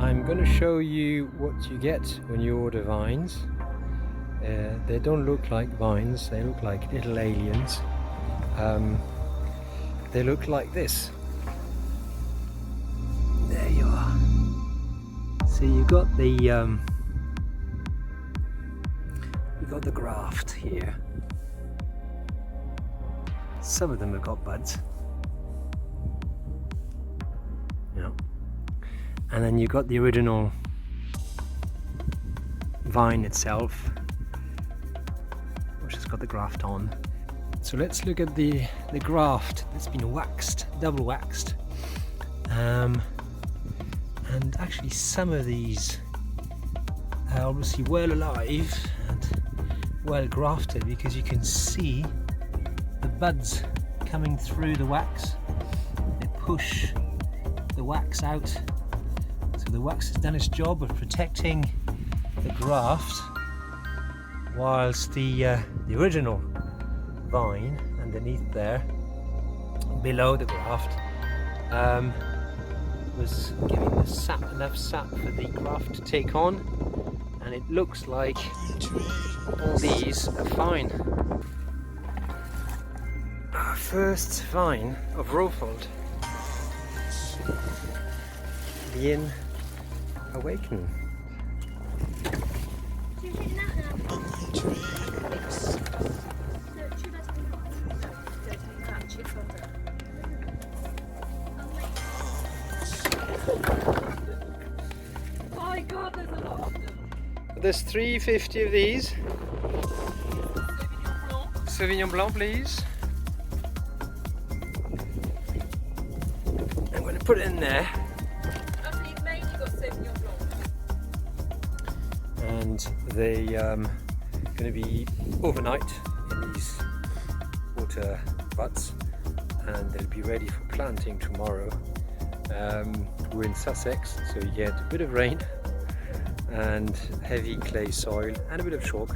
I'm going to show you what you get when you order vines. They don't look like vines, they look like little aliens. They look like this. There you are. So you got the graft here. Some of them have got buds. Yeah. And then you got the original vine itself, which has got the graft on. So let's look at the graft that's been waxed, double waxed. And actually some of these are obviously well alive and well grafted, because you can see the buds coming through the wax. They push the wax out. So the wax has done its job of protecting the graft, whilst the original vine underneath there, below the graft, was giving the sap, enough sap for the graft to take on, and it looks like all these are fine. Our first vine of Rowfold being awakened. My God, there's a lot of them. There's 350 of these. Sauvignon Blanc, please. I'm going to put it in there. You've mainly got Sauvignon Blanc. And they going to be overnight in these water butts, and they'll be ready for planting tomorrow. We're in Sussex, so you get a bit of rain and heavy clay soil and a bit of chalk.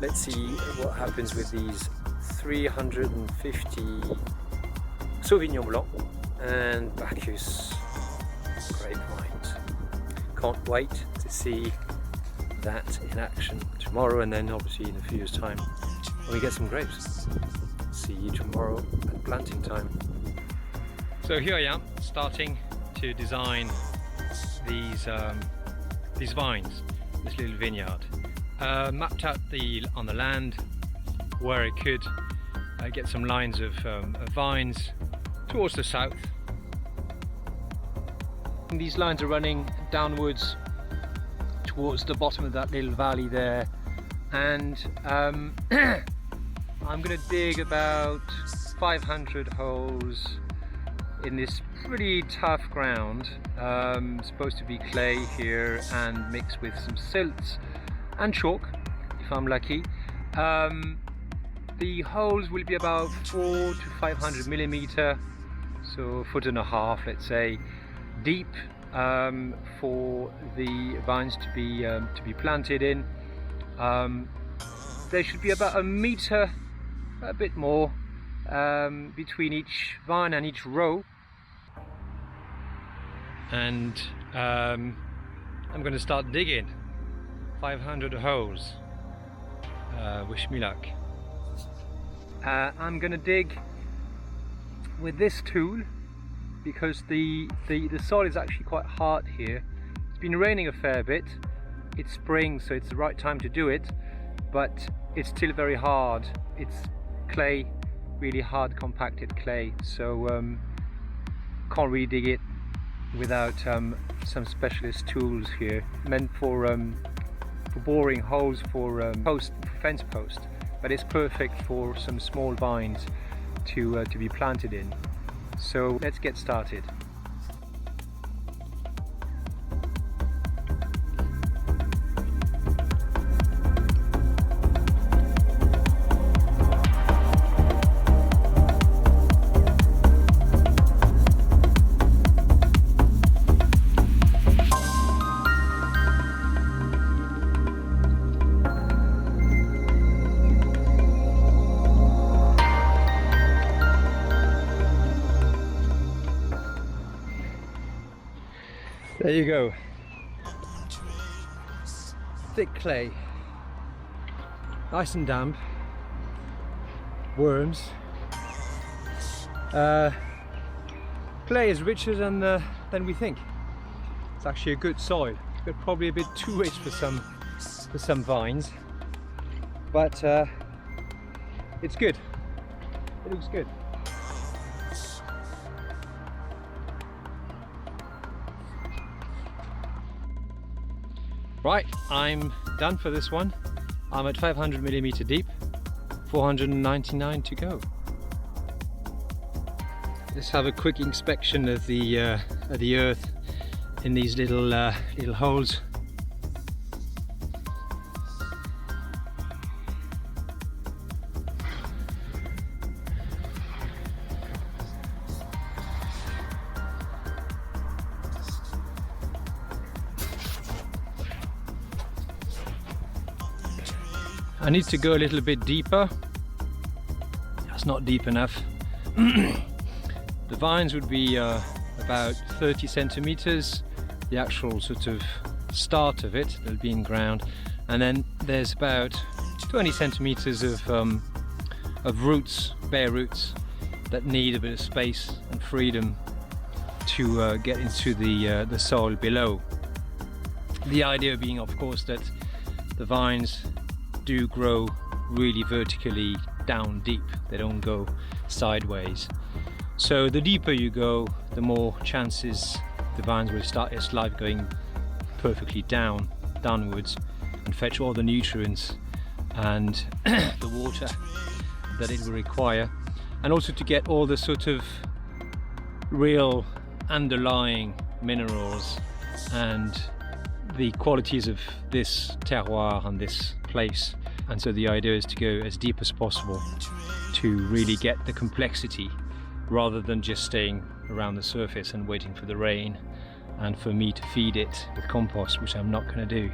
Let's see what happens with these 350 Sauvignon Blanc and Bacchus grapevines. Can't wait to see that in action tomorrow, and then obviously in a few years' time when we get some grapes. See you tomorrow at planting time. So here I am, starting to design these vines, this little vineyard. Mapped out on the land where I could get some lines of vines towards the south. And these lines are running downwards towards the bottom of that little valley there, and I'm going to dig about 500 holes in this pretty tough ground. Supposed to be clay here and mixed with some silt and chalk if I'm lucky. The holes will be about 400 to 500 millimeter, so a foot and a half, let's say, deep, for the vines to be planted in. There should be about a meter, a bit more, between each vine and each row. And I'm going to start digging 500 holes. Wish me luck. I'm going to dig with this tool because the soil is actually quite hard here. It's been raining a fair bit. It's spring, so it's the right time to do it, but it's still very hard. It's clay, really hard compacted clay, so can't really dig it without some specialist tools here, meant for boring holes for fence post, but it's perfect for some small vines to be planted in. So let's get started. There you go. Thick clay. Nice and damp. Worms. Clay is richer than we think. It's actually a good soil, but probably a bit too rich for some vines. But it's good. It looks good. Right, I'm done for this one. I'm at 500mm deep, 499 to go. Let's have a quick inspection of the earth in these little holes. I need to go a little bit deeper. That's not deep enough. The vines would be about 30 centimeters, the actual sort of start of it, they'll be in ground, and then there's about 20 centimeters of roots, bare roots, that need a bit of space and freedom to get into the soil below. The idea being, of course, that the vines do grow really vertically down deep, they don't go sideways. So the deeper you go, the more chances the vines will start its life going perfectly downwards and fetch all the nutrients and the water that it will require, and also to get all the sort of real underlying minerals and the qualities of this terroir and this place. And so the idea is to go as deep as possible to really get the complexity, rather than just staying around the surface and waiting for the rain and for me to feed it with compost, which I'm not going to do.